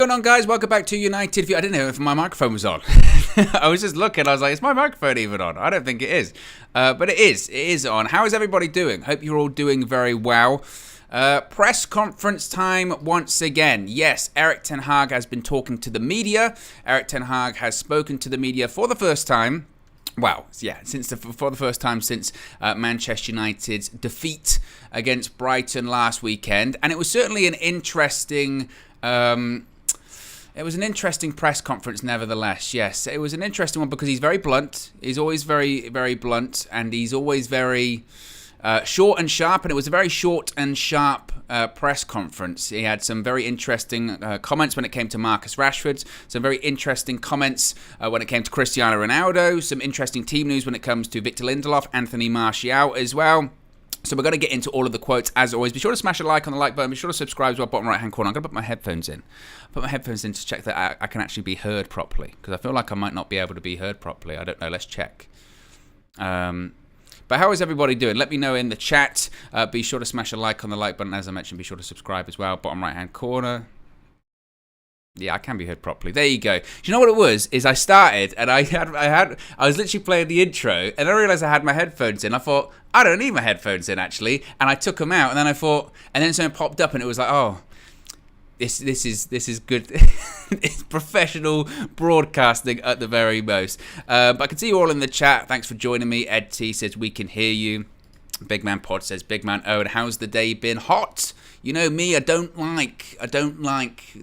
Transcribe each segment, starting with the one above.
What's going on, guys? Welcome back to United View. I didn't know if my microphone was on. I was just looking. I was like, is my microphone even on? I don't think it is. But it is. It is on. How is everybody doing? Hope you're all doing very well. Press conference time once again. Yes, Erik ten Hag has been talking to the media. Erik ten Hag has spoken to the media for the first time. Well, yeah, for the first time since Manchester United's defeat against Brighton last weekend. And it was certainly an interesting... It was an interesting press conference, nevertheless. Yes, it was an interesting one because he's very blunt. He's always very, very blunt, and he's always very short and sharp. And it was a very short and sharp press conference. He had some very interesting comments when it came to Marcus Rashford, some very interesting comments when it came to Cristiano Ronaldo, some interesting team news when it comes to Victor Lindelof, Anthony Martial as well. So we're going to get into all of the quotes as always. Be sure to smash a like on the like button. Be sure to subscribe to our bottom right hand corner. I'm going to put my headphones in. Put my headphones in to check that I can actually be heard properly. Because I feel like I might not be able to be heard properly. I don't know. Let's check. But how is everybody doing? Let me know in the chat. Be sure to smash a like on the like button. As I mentioned, be sure to subscribe as well. Bottom right hand corner. Yeah, I can be heard properly. There you go. Do you know what it was? Is I started and I was literally playing the intro and I realised I had my headphones in. I thought, I don't need my headphones in actually, and I took them out and then I thought, and then something popped up and it was like, oh, this is good. It's professional broadcasting at the very most. But I can see you all in the chat. Thanks for joining me. Ed T says we can hear you. Big Man Pod says, Big Man Owen, how's the day been? Hot. You know me, I don't like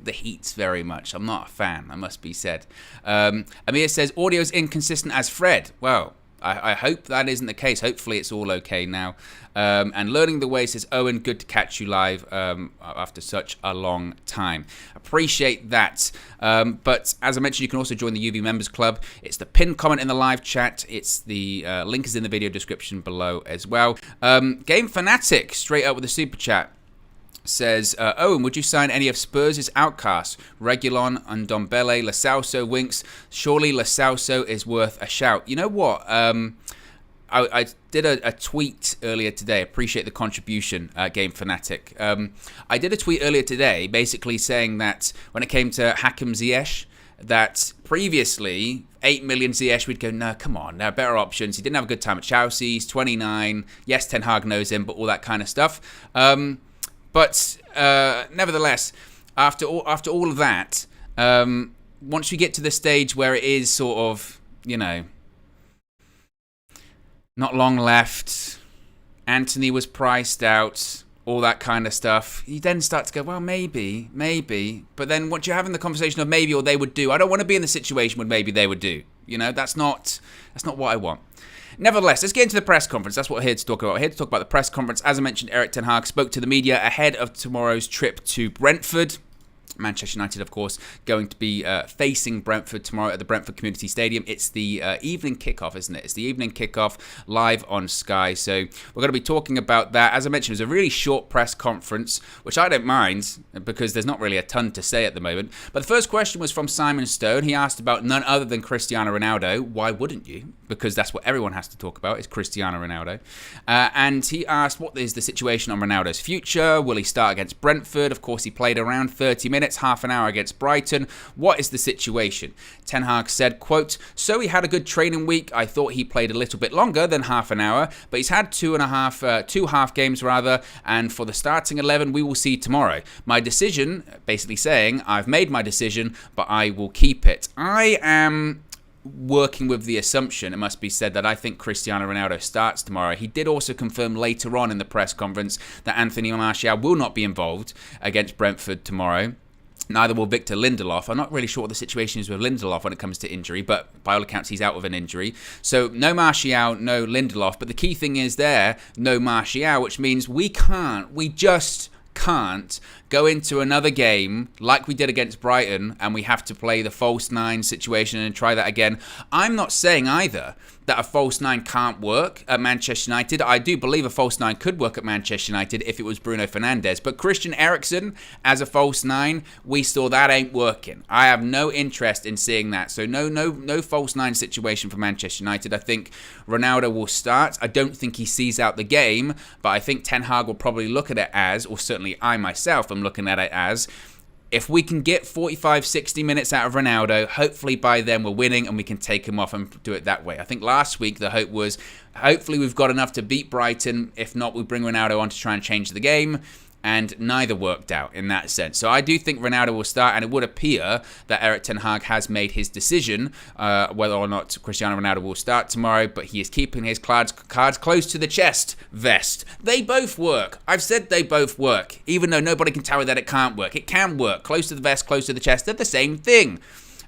the heat very much. I'm not a fan, I must be said. Amir says, audio's inconsistent as Fred. Well, I hope that isn't the case. Hopefully it's all okay now. And Learning the Way says, Owen, good to catch you live after such a long time. Appreciate that. But as I mentioned, you can also join the UV Members Club. It's the pinned comment in the live chat. It's the link is in the video description below as well. Game Fanatic, straight up with a super chat, says, Owen, would you sign any of Spurs' outcasts? Reguilon, Ndombele, Lo Celso, Winks. Surely Lo Celso is worth a shout. You know what? I did a tweet earlier today. Appreciate the contribution, Game Fanatic. I did a tweet earlier today basically saying that when it came to Hakim Ziyech, that previously 8 million Ziyech, we'd go, no, come on, there are better options. He didn't have a good time at Chelsea. He's 29. Yes, Ten Hag knows him, but all that kind of stuff. But nevertheless, after all of that, once we get to the stage where it is sort of, you know, not long left, Anthony was priced out, all that kind of stuff, you then start to go, well, maybe. But then once you're having the conversation of maybe or they would do, I don't want to be in the situation where maybe they would do. You know, that's not what I want. Nevertheless, let's get into the press conference. That's what we're here to talk about. We're here to talk about the press conference. As I mentioned, Erik ten Hag spoke to the media ahead of tomorrow's trip to Brentford. Manchester United, of course, going to be facing Brentford tomorrow at the Brentford Community Stadium. It's the evening kickoff, isn't it? It's the evening kickoff live on Sky. So we're going to be talking about that. As I mentioned, it was a really short press conference, which I don't mind because there's not really a ton to say at the moment. But the first question was from Simon Stone. He asked about none other than Cristiano Ronaldo. Why wouldn't you? Because that's what everyone has to talk about, is Cristiano Ronaldo. And he asked, what is the situation on Ronaldo's future? Will he start against Brentford? Of course, he played around 30 minutes, half an hour against Brighton. What is the situation? Ten Hag said, quote, so he had a good training week. I thought he played a little bit longer than half an hour, but he's had two half games rather, and for the starting 11, we will see tomorrow. My decision, basically saying, I've made my decision, but I will keep it. I am working with the assumption, it must be said, that I think Cristiano Ronaldo starts tomorrow. He did also confirm later on in the press conference that Anthony Martial will not be involved against Brentford tomorrow. Neither will Victor Lindelof. I'm not really sure what the situation is with Lindelof when it comes to injury, but by all accounts, he's out with an injury. So no Martial, no Lindelof. But the key thing is there, no Martial, which means we just can't go into another game like we did against Brighton and we have to play the false nine situation and try that again. I'm not saying either that a false nine can't work at Manchester United. I do believe a false nine could work at Manchester United if it was Bruno Fernandes. But Christian Eriksen as a false nine, we saw that ain't working. I have no interest in seeing that. So no false nine situation for Manchester United. I think Ronaldo will start. I don't think he sees out the game, but I think Ten Hag will probably look at it as, or certainly I myself am looking at it as, if we can get 45, 60 minutes out of Ronaldo, hopefully by then we're winning and we can take him off and do it that way. I think last week the hope was, hopefully we've got enough to beat Brighton. If not, we bring Ronaldo on to try and change the game. And neither worked out in that sense. So I do think Ronaldo will start, and it would appear that Erik ten Hag has made his decision whether or not Cristiano Ronaldo will start tomorrow, but he is keeping his cards close to the chest vest. They both work. I've said they both work, even though nobody can tell me that it can't work. It can work. Close to the vest, close to the chest, they're the same thing.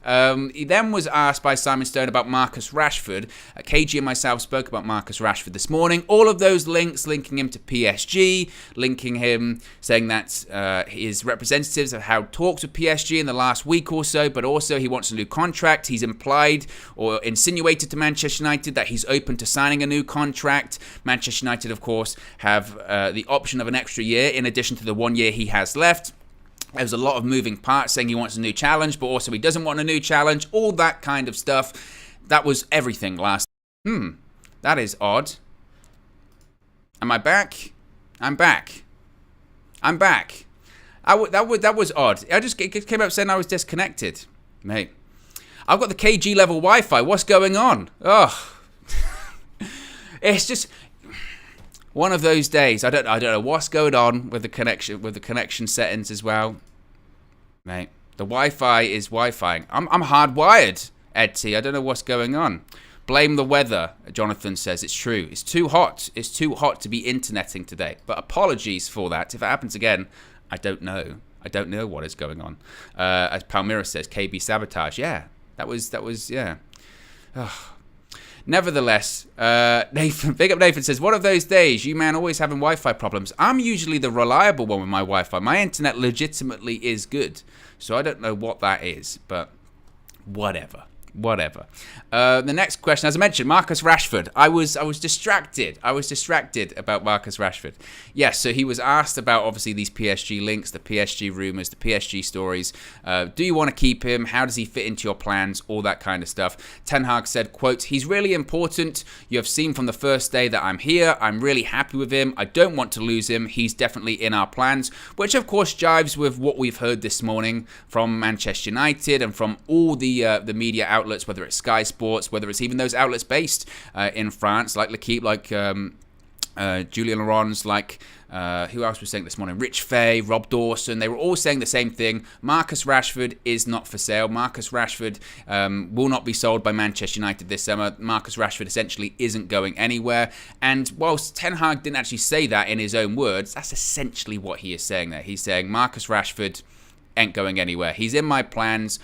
He then was asked by Simon Stone about Marcus Rashford. KG and myself spoke about Marcus Rashford this morning. All of those links linking him to PSG, linking him, saying that his representatives have held talks with PSG in the last week or so, but also he wants a new contract. He's implied or insinuated to Manchester United that he's open to signing a new contract. Manchester United, of course, have the option of an extra year in addition to the 1 year he has left. There's a lot of moving parts, saying he wants a new challenge, but also he doesn't want a new challenge. All that kind of stuff. That was everything last. That is odd. Am I back? I'm back. I'm back. That was odd. It came up saying I was disconnected. Mate, I've got the KG level Wi-Fi. What's going on? Oh, it's just one of those days. I don't know what's going on with the connection settings as well. Mate, the Wi-Fi is Wi-Fi. I'm hardwired, Ed T. I don't know what's going on. Blame the weather, Jonathan says. It's true. It's too hot. It's too hot to be interneting today. But apologies for that. If it happens again, I don't know. I don't know what is going on. As Palmyra says, KB sabotage. Yeah, that was yeah. Nevertheless, Nathan, big up Nathan says, one of those days, you man always having Wi-Fi problems. I'm usually the reliable one with my Wi-Fi. My internet legitimately is good. So I don't know what that is, but whatever. The next question, as I mentioned, Marcus Rashford. I was distracted. I was distracted about Marcus Rashford. Yes, so he was asked about obviously these PSG links, the PSG rumours, the PSG stories. Do you want to keep him? How does he fit into your plans? All that kind of stuff. Ten Hag said, quote, he's really important. You have seen from the first day that I'm here. I'm really happy with him. I don't want to lose him. He's definitely in our plans, which of course jives with what we've heard this morning from Manchester United and from all the media outlets, whether it's Sky Sports, whether it's even those outlets based in France, like L'Equipe, like Julien Laurens, like who else was saying this morning? Rich Fay, Rob Dawson. They were all saying the same thing. Marcus Rashford is not for sale. Marcus Rashford will not be sold by Manchester United this summer. Marcus Rashford essentially isn't going anywhere. And whilst Ten Hag didn't actually say that in his own words, that's essentially what he is saying there. He's saying Marcus Rashford ain't going anywhere. He's in my plans.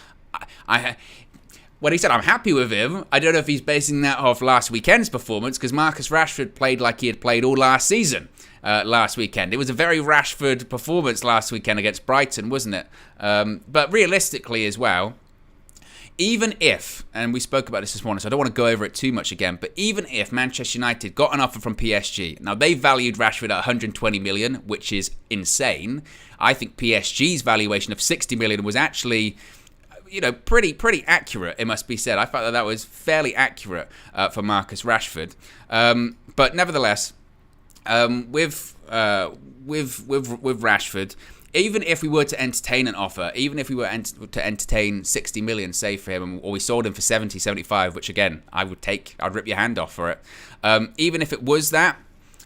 When he said I'm happy with him, I don't know if he's basing that off last weekend's performance, because Marcus Rashford played like he had played all last season last weekend. It was a very Rashford performance last weekend against Brighton, wasn't it? But realistically as well, even if, and we spoke about this morning, so I don't want to go over it too much again, but even if Manchester United got an offer from PSG, now they valued Rashford at 120 million, which is insane. I think PSG's valuation of 60 million was actually, pretty accurate, it must be said. I thought that was fairly accurate for Marcus Rashford. But nevertheless, with Rashford, even if we were to entertain an offer, even if we were to entertain 60 million, say, for him, or we sold him for 70, 75, which again, I would take, I'd rip your hand off for it. Even if it was that,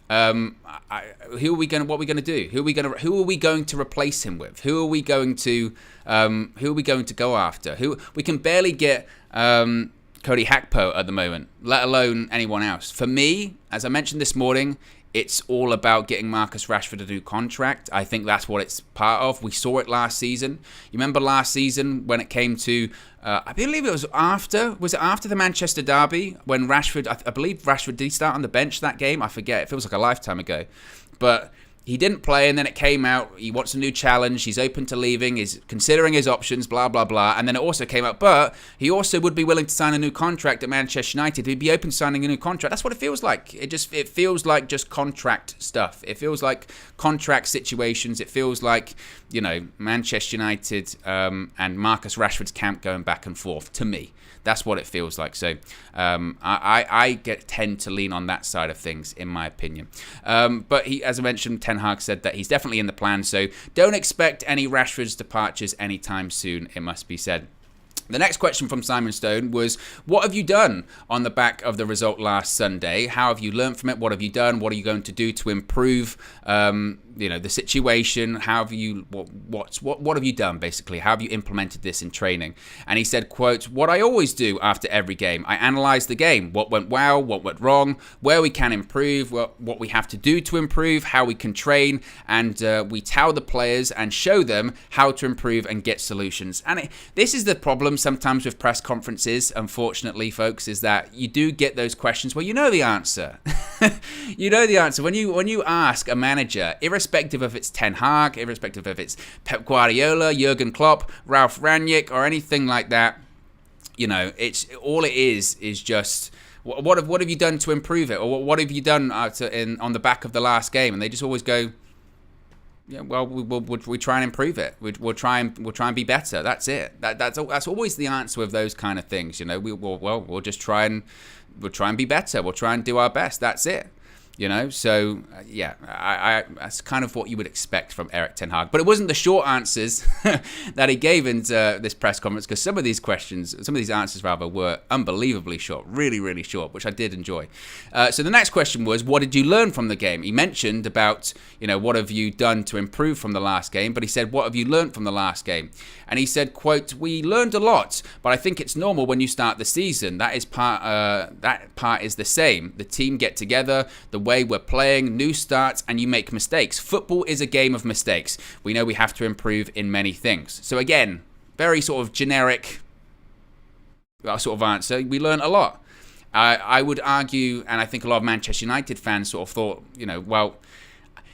who are we going? What are we going to do? Who are we going to replace him with? Who are we going to go after? We can barely get Cody Hakpo at the moment, let alone anyone else. For me, as I mentioned this morning, it's all about getting Marcus Rashford a new contract. I think that's what it's part of. We saw it last season. You remember last season when it came to, I believe it was after the Manchester derby when Rashford, I believe Rashford, did he start on the bench that game? I forget. It feels like a lifetime ago. But he didn't play, and then it came out, he wants a new challenge, he's open to leaving, he's considering his options, blah, blah, blah. And then it also came out, but he also would be willing to sign a new contract at Manchester United. He'd be open to signing a new contract. That's what it feels like. It feels like just contract stuff. It feels like contract situations. It feels like, Manchester United and Marcus Rashford's camp going back and forth, to me. That's what it feels like. So I tend to lean on that side of things, in my opinion. But he, as I mentioned, Ten Hag said that he's definitely in the plan, so don't expect any Rashford's departures anytime soon, it must be said. The next question from Simon Stone was, what have you done on the back of the result last Sunday? How have you learned from it? What have you done? What are you going to do to improve the situation? How have you what have you done, basically? How have you implemented this in training? And he said, quote, what I always do after every game, I analyze the game, what went well, what went wrong, where we can improve, what we have to do to improve, how we can train, and we tell the players and show them how to improve and get solutions. And this is the problem sometimes with press conferences, unfortunately, folks, is that you do get those questions where you know the answer. You know the answer. When you ask a manager, irrespective of it's Ten Hag, irrespective of it's Pep Guardiola, Jurgen Klopp, Ralf Rangnick, or anything like that, it's all it is just what have you done to improve it, or what have you done on the back of the last game, and they just always go, yeah, well, we try and improve it. We'll try and be better. That's it. That's always the answer with those kind of things. We'll just try and be better. We'll try and do our best. That's it. So that's kind of what you would expect from Erik ten Hag. But it wasn't the short answers that he gave in this press conference, because some of these answers were unbelievably short, really, really short, which I did enjoy. So the next question was, what did you learn from the game? He mentioned about, what have you done to improve from the last game? But he said, what have you learned from the last game? And he said, quote, we learned a lot, but I think it's normal when you start the season. That part is the same. The team get together, the way we're playing, new starts, and you make mistakes. Football is a game of mistakes. We know we have to improve in many things. So again, very sort of generic sort of answer. We learned a lot. I would argue, and I think a lot of Manchester United fans sort of thought, well,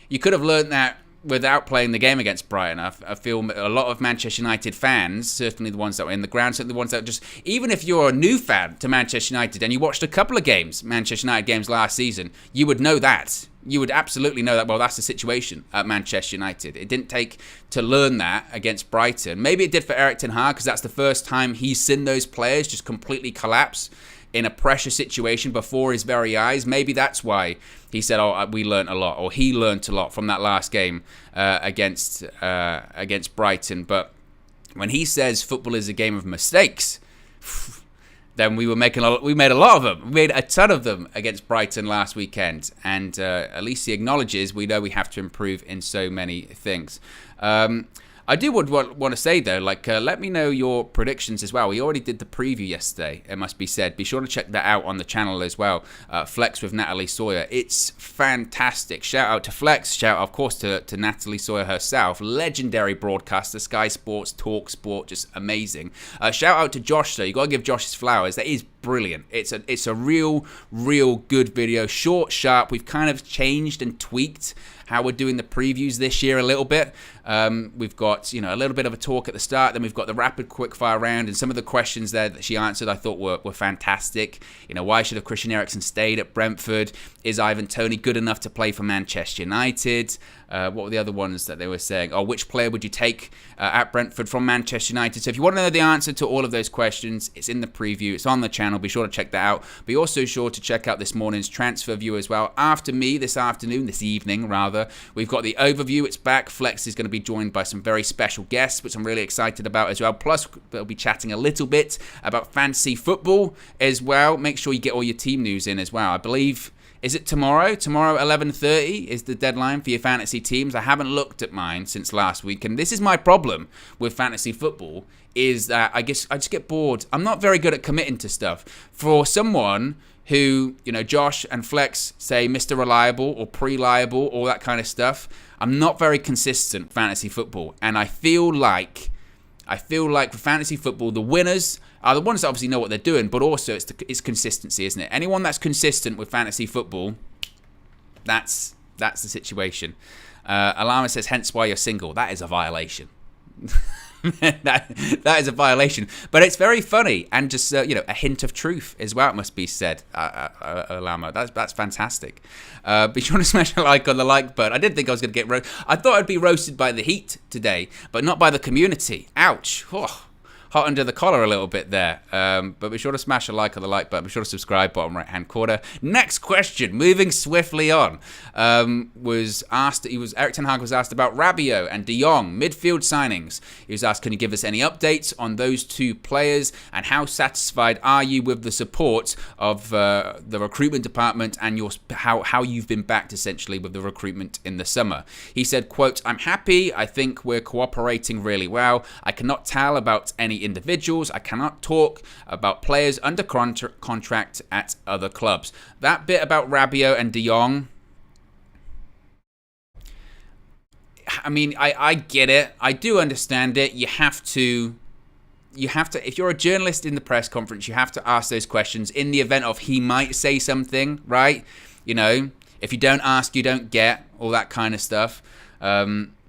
you could have learned that without playing the game against Brighton. I feel a lot of Manchester United fans, certainly the ones that were in the ground, certainly the ones that just, even if you're a new fan to Manchester United and you watched a couple of Manchester United games last season, you would know that. You would absolutely know that, well, that's the situation at Manchester United. It didn't take to learn that against Brighton. Maybe it did for Erik ten Hag, because that's the first time he's seen those players just completely collapse in a pressure situation before his very eyes. Maybe that's why he said, we learnt a lot, or he learnt a lot from that last game against Brighton. But when he says football is a game of mistakes, then we made a lot of them. We made a ton of them against Brighton last weekend. And at least he acknowledges we know we have to improve in so many things. I do want to say, though, let me know your predictions as well. We already did the preview yesterday, it must be said. Be sure to check that out on the channel as well. Flex with Natalie Sawyer. It's fantastic. Shout out to Flex. Shout out, of course, to Natalie Sawyer herself. Legendary broadcaster. Sky Sports, Talk Sport. Just amazing. Shout out to Josh, though. You got to give Josh his flowers. That is brilliant. It's a real good video. Short, sharp. We've kind of changed and tweaked how we're doing the previews this year a little bit. We've got, a little bit of a talk at the start, then we've got the rapid quickfire round, and some of the questions there that she answered I thought were fantastic. Why should have Christian Eriksen stayed at Brentford? Is Ivan Toney good enough to play for Manchester United? What were the other ones that they were saying? Which player would you take at Brentford from Manchester United? So if you want to know the answer to all of those questions, it's in the preview. It's on the channel. Be sure to check that out. Be also sure to check out this morning's transfer view as well. After me this evening, we've got the overview. It's back. Flex is going to be joined by some very special guests, which I'm really excited about as well. Plus, they'll be chatting a little bit about fantasy football as well. Make sure you get all your team news in as well. I believe, is it tomorrow? Tomorrow, 11:30 is the deadline for your fantasy teams. I haven't looked at mine since last week, and this is my problem with fantasy football, is that I just get bored. I'm not very good at committing to stuff. For someone who, Josh and Flex say Mr. Reliable or Pre-liable, all that kind of stuff, I'm not very consistent with fantasy football. And I feel like for fantasy football, the winners are the ones that obviously know what they're doing, but also it's consistency, isn't it? Anyone that's consistent with fantasy football, that's the situation. Alama says, hence why you're single. That is a violation. that is a violation, but it's very funny and just a hint of truth as well, it must be said. Alama, that's fantastic. Be sure to smash a like on the like button. I didn't think I was going to I thought I'd be roasted by the heat today, but not by the community. Ouch. hot under the collar a little bit there. But be sure to smash a like on the like button. Be sure to subscribe, bottom right-hand corner. Next question, moving swiftly on, Erik ten Hag was asked about Rabiot and De Jong, midfield signings. He was asked, can you give us any updates on those two players, and how satisfied are you with the support of the recruitment department and how you've been backed essentially with the recruitment in the summer? He said, quote, I'm happy. I think we're cooperating really well. I cannot tell about any individuals. I cannot talk about players under contract at other clubs. That bit about Rabiot and De Jong, I mean, I get it. I do understand it. You have to, if you're a journalist in the press conference, you have to ask those questions in the event of he might say something, right? You know, if you don't ask, you don't get, all that kind of stuff.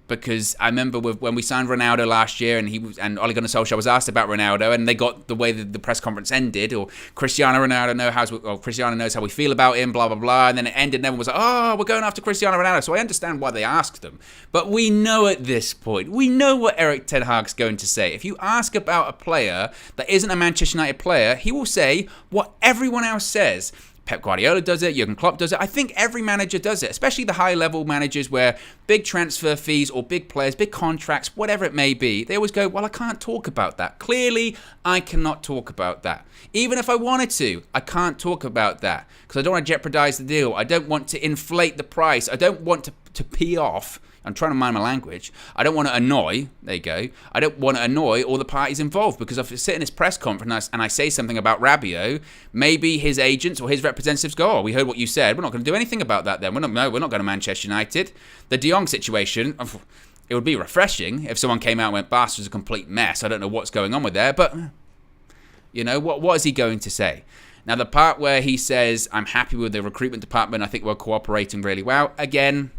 Because I remember when we signed Ronaldo last year, and Ole Gunnar Solskjaer was asked about Ronaldo, and they got the way that the press conference ended, or Cristiano knows how we feel about him, blah blah blah, and then it ended, and everyone was like, oh, we're going after Cristiano Ronaldo. So I understand why they asked them, but we know at this point, we know what Erik ten Hag's going to say. If you ask about a player that isn't a Manchester United player, he will say what everyone else says. Pep Guardiola does it, Jurgen Klopp does it. I think every manager does it, especially the high-level managers where big transfer fees or big players, big contracts, whatever it may be, they always go, well, I can't talk about that. Clearly, I cannot talk about that. Even if I wanted to, I can't talk about that because I don't want to jeopardize the deal. I don't want to inflate the price. I don't want to pee off. I'm trying to mind my language. I don't want to annoy, there you go, I don't want to annoy all the parties involved, because if I sit in this press conference and I say something about Rabiot, maybe his agents or his representatives go, oh, we heard what you said, we're not going to do anything about that then. We're not going to Manchester United. The De Jong situation, it would be refreshing if someone came out and went, Barca's a complete mess. I don't know what's going on with there, but, you know, what is he going to say? Now, the part where he says, I'm happy with the recruitment department, I think we're cooperating really well, again,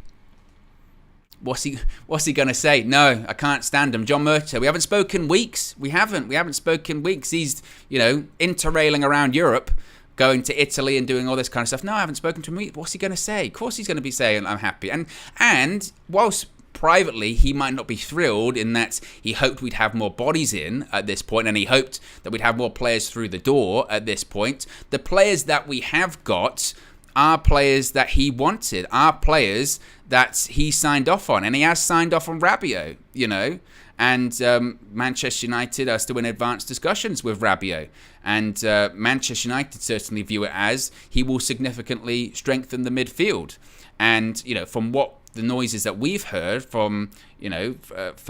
what's he going to say? No, I can't stand him. John Murtaugh, we haven't spoken weeks. We haven't spoken weeks. He's, you know, interrailing around Europe, going to Italy and doing all this kind of stuff. No, I haven't spoken to him. What's he going to say? Of course he's going to be saying, I'm happy. And whilst privately he might not be thrilled in that he hoped we'd have more bodies in at this point, and he hoped that we'd have more players through the door at this point, the players that we have got are players that he wanted, are players that he signed off on, and he has signed off on Rabiot, you know, and Manchester United are still in advanced discussions with Rabiot, and Manchester United certainly view it as he will significantly strengthen the midfield. And, you know, from what the noises that we've heard from, you know,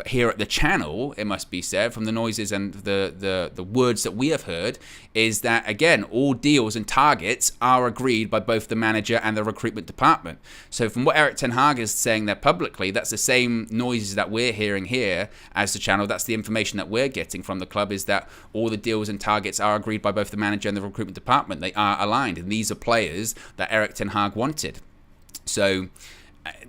here at the channel, it must be said, from the noises and the words that we have heard, is that, again, all deals and targets are agreed by both the manager and the recruitment department. So from what Erik ten Hag is saying there publicly, that's the same noises that we're hearing here as the channel. That's the information that we're getting from the club, is that all the deals and targets are agreed by both the manager and the recruitment department. They are aligned, and these are players that Erik ten Hag wanted. So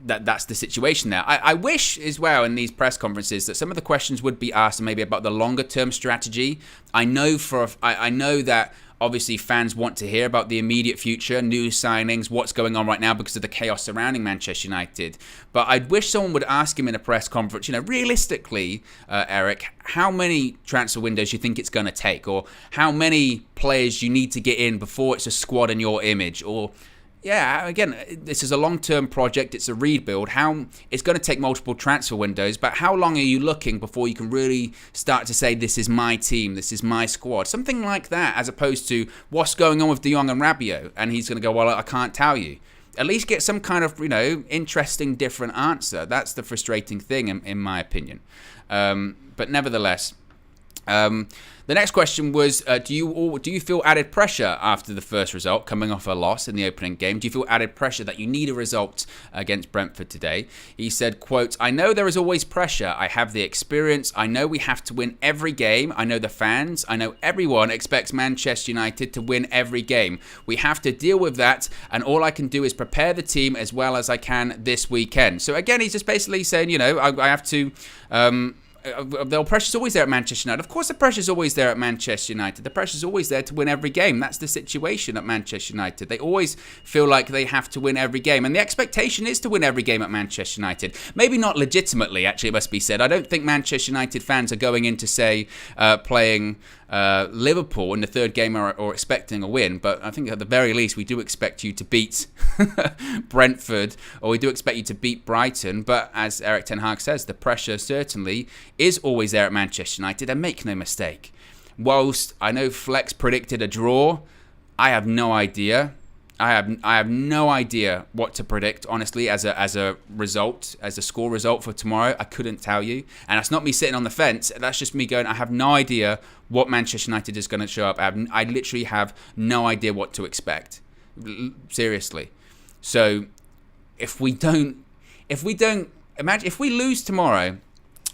that's the situation there. I wish as well in these press conferences that some of the questions would be asked maybe about the longer term strategy. I know that obviously fans want to hear about the immediate future, new signings, what's going on right now because of the chaos surrounding Manchester United. But I'd wish someone would ask him in a press conference, you know, realistically, Eric, how many transfer windows you think it's going to take, or how many players you need to get in before it's a squad in your image, or yeah, again, this is a long-term project. It's a rebuild. It's going to take multiple transfer windows, but how long are you looking before you can really start to say, this is my team, this is my squad? Something like that, as opposed to what's going on with De Jong and Rabiot, and he's going to go, well, I can't tell you. At least get some kind of, you know, interesting, different answer. That's the frustrating thing, in my opinion. But nevertheless, the next question was, do you feel added pressure after the first result, coming off a loss in the opening game? Do you feel added pressure that you need a result against Brentford today? He said, quote, I know there is always pressure. I have the experience. I know we have to win every game. I know the fans. I know everyone expects Manchester United to win every game. We have to deal with that, and all I can do is prepare the team as well as I can this weekend. So again, he's just basically saying, you know, I have to the pressure's always there at Manchester United. Of course the pressure's always there at Manchester United. The pressure's always there to win every game. That's the situation at Manchester United. They always feel like they have to win every game. And the expectation is to win every game at Manchester United. Maybe not legitimately, actually, it must be said. I don't think Manchester United fans are going into, say, playing Liverpool in the third game or expecting a win. But I think at the very least we do expect you to beat Brentford, or we do expect you to beat Brighton. But as Erik ten Hag says, the pressure certainly is always there at Manchester United. And make no mistake, whilst I know Flex predicted a draw, I have no idea. I have no idea what to predict, honestly, as a result, as a score result for tomorrow. I couldn't tell you. And that's not me sitting on the fence. That's just me going, I have no idea what Manchester United is going to show up. I literally have no idea what to expect. Seriously. So if we lose tomorrow,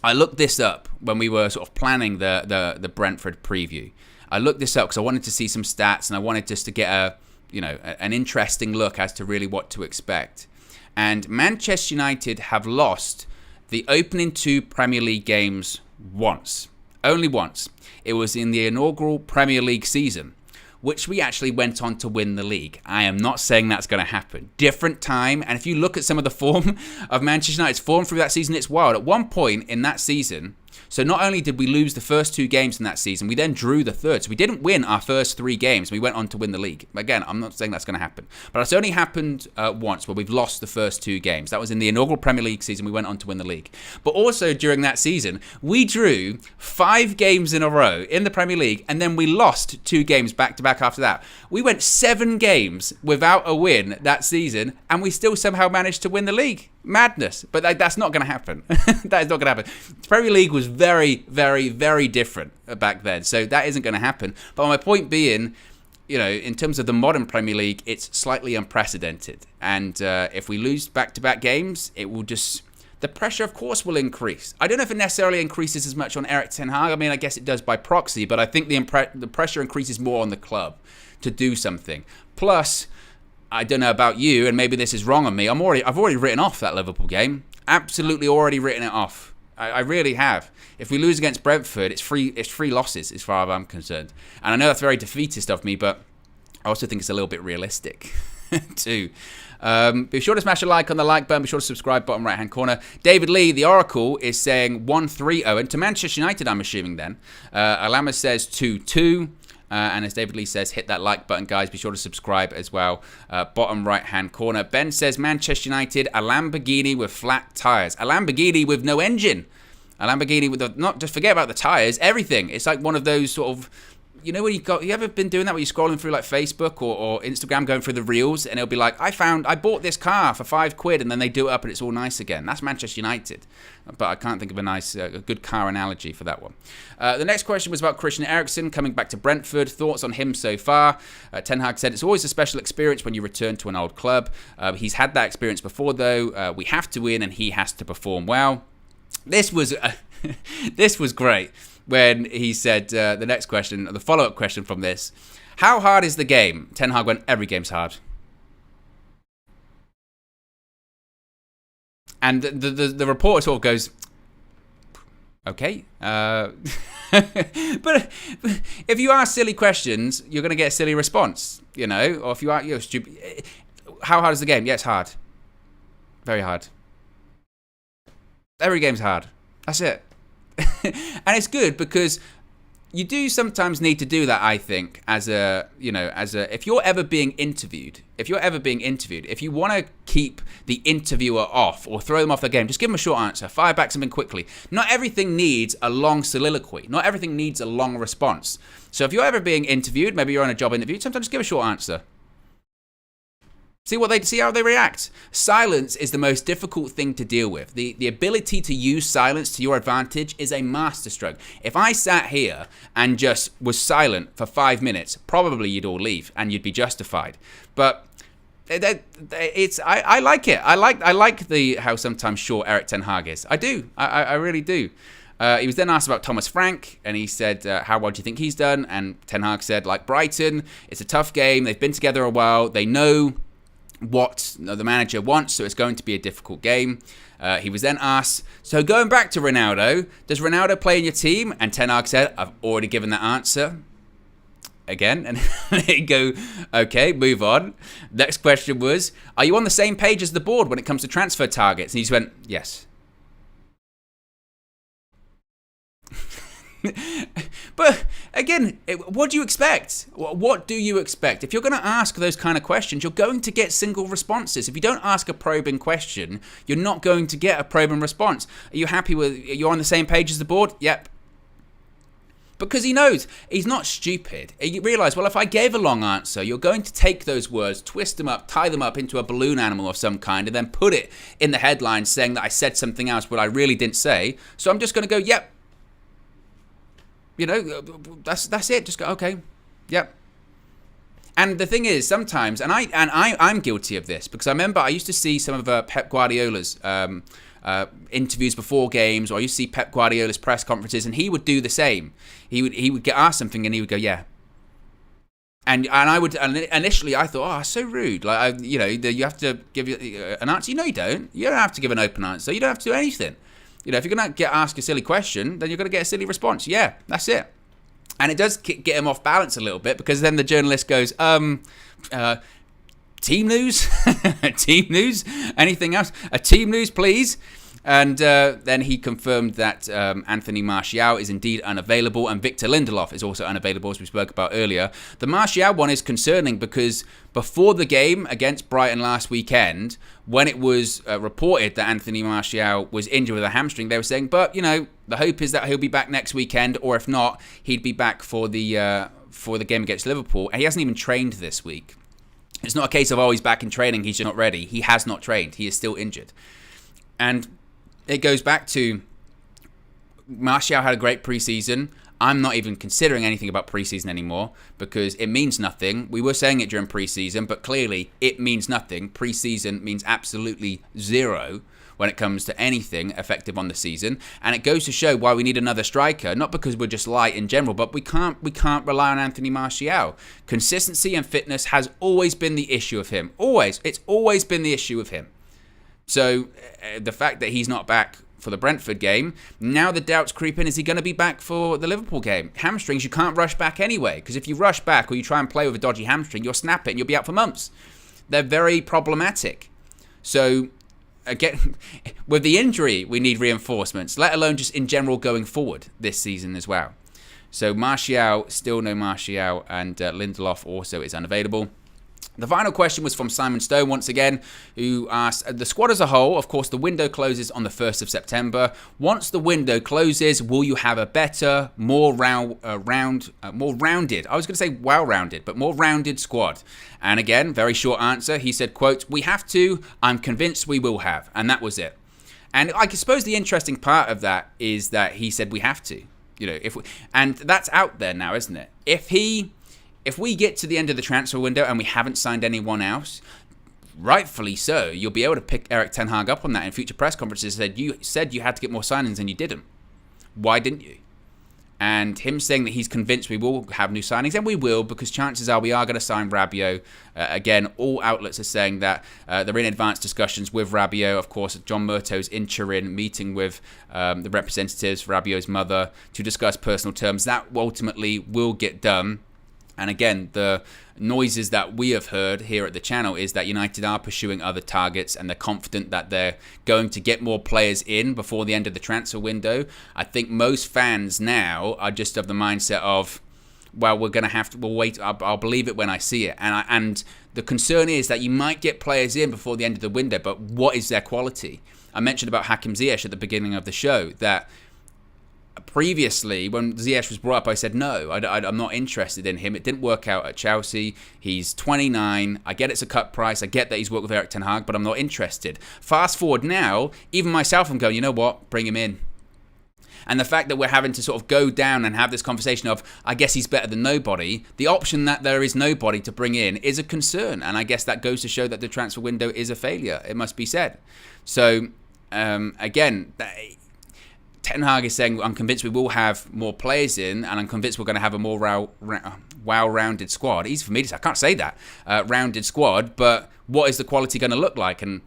I looked this up when we were sort of planning the Brentford preview. I looked this up because I wanted to see some stats and I wanted just to get an interesting look as to really what to expect. And Manchester United have lost the opening 2 Premier League games once. Only once. It was in the inaugural Premier League season, which we actually went on to win the league. I am not saying that's going to happen. Different time, and if you look at some of the form of Manchester United's form through that season, it's wild. At one point in that season, so not only did we lose the first 2 games in that season, we then drew the third. So we didn't win our first 3 games. We went on to win the league. Again, I'm not saying that's going to happen. But it's only happened once where we've lost the first 2 games. That was in the inaugural Premier League season. We went on to win the league. But also during that season, we drew 5 games in a row in the Premier League, and then we lost 2 games back-to-back after that. We went 7 games without a win that season, and we still somehow managed to win the league. Madness. But that's not going to happen. That is not going to happen. The Premier League was very, very, very different back then. So that isn't going to happen. But my point being, in terms of the modern Premier League, it's slightly unprecedented. And if we lose back-to-back games, it will just... The pressure, of course, will increase. I don't know if it necessarily increases as much on Erik ten Hag. I mean, I guess it does by proxy. But I think the pressure increases more on the club to do something. Plus... I don't know about you, and maybe this is wrong on me. I've already written off that Liverpool game. Absolutely already written it off. I really have. If we lose against Brentford, it's free losses as far as I'm concerned. And I know that's very defeatist of me, but I also think it's a little bit realistic too. Be sure to smash a like on the like button. Be sure to subscribe, bottom right hand corner. David Lee, the Oracle, is saying 1-3 Owen to Manchester United, I'm assuming then. Alama says 2-2. And as David Lee says, hit that like button, guys. Be sure to subscribe as well. Bottom right-hand corner. Ben says, Manchester United, a Lamborghini with flat tyres. A Lamborghini with no engine. A Lamborghini with not just forget about the tyres, everything. It's like one of those sort of... when you ever been doing that where you're scrolling through like Facebook or Instagram, going through the reels, and it'll be like, I bought this car for £5, and then they do it up and it's all nice again. That's Manchester United. But I can't think of a good car analogy for that one. The next question was about Christian Eriksen coming back to Brentford. Thoughts on him so far? Ten Hag said, it's always a special experience when you return to an old club. He's had that experience before though. We have to win and he has to perform well. This was great. When he said the next question, the follow-up question from this, how hard is the game? Ten Hag went, every game's hard. And the reporter sort of goes, okay. But if you ask silly questions, you're going to get a silly response, or if you are stupid. How hard is the game? Yeah, it's hard. Very hard. Every game's hard. That's it. And it's good because you do sometimes need to do that, I think, if you're ever being interviewed, if you want to keep the interviewer off or throw them off the game, just give them a short answer, fire back something quickly. Not everything needs a long soliloquy. Not everything needs a long response. So if you're ever being interviewed, maybe you're on a job interview, sometimes just give a short answer. See how they react. Silence is the most difficult thing to deal with. The ability to use silence to your advantage is a masterstroke. If I sat here and just was silent for 5 minutes, probably you'd all leave and you'd be justified. But I like it. I like how sometimes short Erik ten Hag is. I do. I really do. He was then asked about Thomas Frank, and he said, how well do you think he's done? And Ten Hag said, like Brighton, it's a tough game. They've been together a while. They know what the manager wants, so it's going to be a difficult game. He was then asked, so going back to Ronaldo, does Ronaldo play in your team? And Ten Hag said, I've already given that answer. Again, and they go, okay, move on. Next question was, are you on the same page as the board when it comes to transfer targets? And he just went, yes. But again, what do you expect? What do you expect? If you're going to ask those kind of questions, you're going to get single responses. If you don't ask a probing question, you're not going to get a probing response. Are you happy with, you're on the same page as the board? Yep. Because he knows, he's not stupid. He realised, well, if I gave a long answer, you're going to take those words, twist them up, tie them up into a balloon animal of some kind, and then put it in the headline saying that I said something else, but I really didn't say. So I'm just going to go, yep. You know, that's it. Just go, okay, yep. And the thing is, sometimes, and I'm guilty of this, because I remember I used to see some of Pep Guardiola's interviews before games, or I used to see Pep Guardiola's press conferences, and he would do the same. He would get asked something, and he would go, yeah. And initially I thought, oh, that's so rude. Like, you have to give an answer. You don't have to give an open answer. You don't have to do anything. You know, if you're going to ask a silly question, then you're going to get a silly response. Yeah, that's it. And it does get him off balance a little bit, because then the journalist goes, team news? Team news? Anything else? A team news, please? And then he confirmed that Anthony Martial is indeed unavailable, and Victor Lindelof is also unavailable, as we spoke about earlier. The Martial one is concerning because before the game against Brighton last weekend, when it was reported that Anthony Martial was injured with a hamstring, they were saying, but, the hope is that he'll be back next weekend, or if not, he'd be back for the game against Liverpool. And he hasn't even trained this week. It's not a case of, he's back in training, he's just not ready. He has not trained. He is still injured. And it goes back to Martial had a great preseason. I'm not even considering anything about preseason anymore because it means nothing. We were saying it during preseason, but clearly it means nothing. Preseason means absolutely zero when it comes to anything effective on the season. And it goes to show why we need another striker, not because we're just light in general, but we can't rely on Anthony Martial. Consistency and fitness has always been the issue of him. Always. It's always been the issue of him. So the fact that he's not back for the Brentford game, now the doubts creep in, is he going to be back for the Liverpool game? Hamstrings, you can't rush back anyway, because if you rush back or you try and play with a dodgy hamstring, you'll snap it and you'll be out for months. They're very problematic. So again, with the injury, we need reinforcements, let alone just in general going forward this season as well. So Martial, still no Martial, and Lindelof also is unavailable. The final question was from Simon Stone once again, who asked, the squad as a whole, of course, the window closes on the 1st of September. Once the window closes, will you have a better, more rounded, I was going to say well-rounded, but more rounded squad? And again, very short answer. He said, quote, we have to, I'm convinced we will have. And that was it. And I suppose the interesting part of that is that he said we have to. And that's out there now, isn't it? If we get to the end of the transfer window and we haven't signed anyone else, rightfully so, you'll be able to pick Erik Ten Hag up on that in future press conferences. You said you had to get more signings and you didn't. Why didn't you? And him saying that he's convinced we will have new signings, and we will, because chances are we are going to sign Rabiot. Again, all outlets are saying that they're in advanced discussions with Rabiot. Of course, John Murtough's in Turin meeting with the representatives, Rabiot's mother, to discuss personal terms. That ultimately will get done. And again, the noises that we have heard here at the channel is that United are pursuing other targets and they're confident that they're going to get more players in before the end of the transfer window. I think most fans now are just of the mindset of, well, we'll wait, I'll believe it when I see it. And the concern is that you might get players in before the end of the window, but what is their quality? I mentioned about Hakim Ziyech at the beginning of the show, that previously, when Ziyech was brought up, I said, no, I'm not interested in him. It didn't work out at Chelsea. He's 29. I get it's a cut price. I get that he's worked with Erik Ten Hag, but I'm not interested. Fast forward now, even myself, I'm going, you know what? Bring him in. And the fact that we're having to sort of go down and have this conversation of, I guess he's better than nobody, the option that there is nobody to bring in is a concern. And I guess that goes to show that the transfer window is a failure, it must be said. So, again, Ten Hag is saying, I'm convinced we will have more players in, and I'm convinced we're going to have a more well-rounded squad. Easy for me to say. I can't say that. Rounded squad, but what is the quality going to look like? And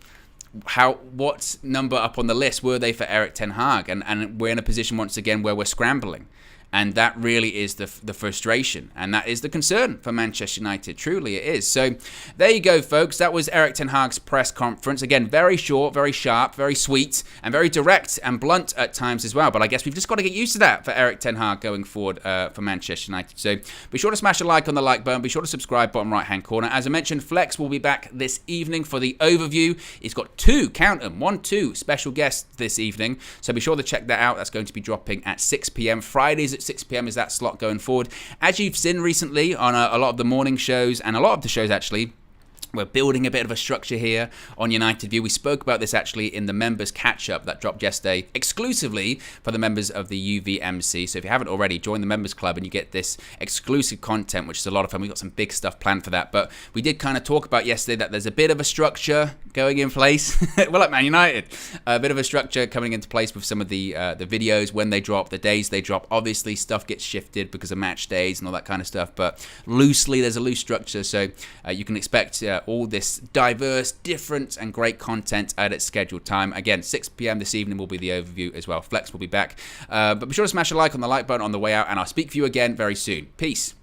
what number up on the list were they for Erik ten Hag? And we're in a position once again where we're scrambling. And that really is the frustration. And that is the concern for Manchester United. Truly it is. So there you go, folks. That was Erik ten Hag's press conference. Again, very short, very sharp, very sweet, and very direct and blunt at times as well. But I guess we've just got to get used to that for Erik ten Hag going forward for Manchester United. So be sure to smash a like on the like button. Be sure to subscribe, bottom right-hand corner. As I mentioned, Flex will be back this evening for the overview. He's got two special guests this evening. So be sure to check that out. That's going to be dropping at 6 p.m. Fridays at 6 p.m. is that slot going forward. As you've seen recently on a lot of the morning shows, and a lot of the shows actually, we're building a bit of a structure here on United View. We spoke about this actually in the members catch-up that dropped yesterday exclusively for the members of the UVMC. So if you haven't already, join the members club and you get this exclusive content, which is a lot of fun. We've got some big stuff planned for that. But we did kind of talk about yesterday that there's a bit of a structure going in place. We're like Man United. A bit of a structure coming into place with some of the videos, when they drop, the days they drop. Obviously, stuff gets shifted because of match days and all that kind of stuff. But loosely, there's a loose structure. So you can expect all this diverse, different, and great content at its scheduled time. Again, 6 p.m. this evening will be the overview as well. Flex will be back. But be sure to smash a like on the like button on the way out, and I'll speak for you again very soon. Peace.